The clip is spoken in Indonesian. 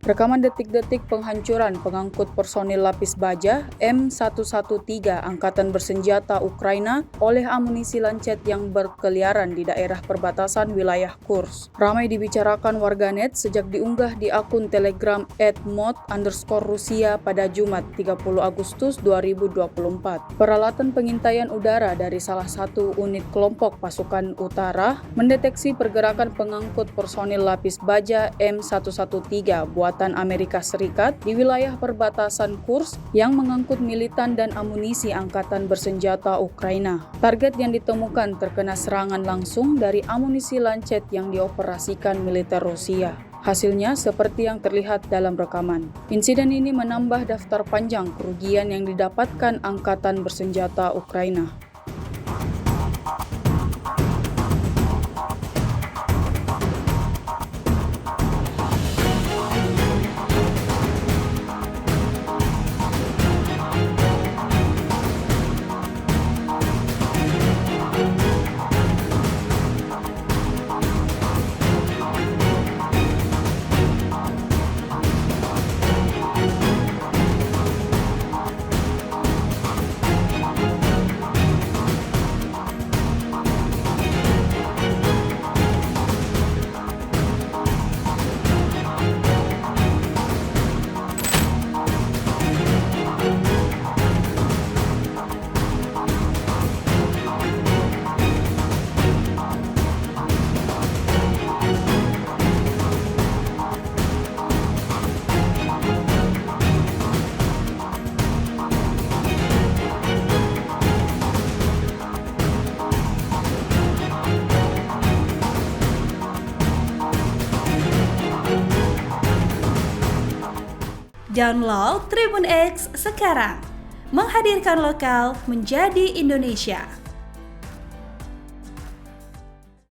Rekaman detik-detik penghancuran pengangkut personil lapis baja M113 Angkatan Bersenjata Ukraina oleh amunisi lancet yang berkeliaran di daerah perbatasan wilayah Kursk. Ramai dibicarakan warganet sejak diunggah di akun Telegram @mod_Rusia pada Jumat 30 Agustus 2024. Peralatan pengintaian udara dari salah satu unit kelompok pasukan utara mendeteksi pergerakan pengangkut personil lapis baja M113 buatan Amerika Serikat di wilayah perbatasan Kursk yang mengangkut militan dan amunisi angkatan bersenjata Ukraina. Target yang ditemukan terkena serangan langsung dari amunisi lancet yang dioperasikan militer Rusia. Hasilnya seperti yang terlihat dalam rekaman. Insiden ini menambah daftar panjang kerugian yang didapatkan angkatan bersenjata Ukraina. Download Tribun X sekarang, menghadirkan lokal menjadi Indonesia.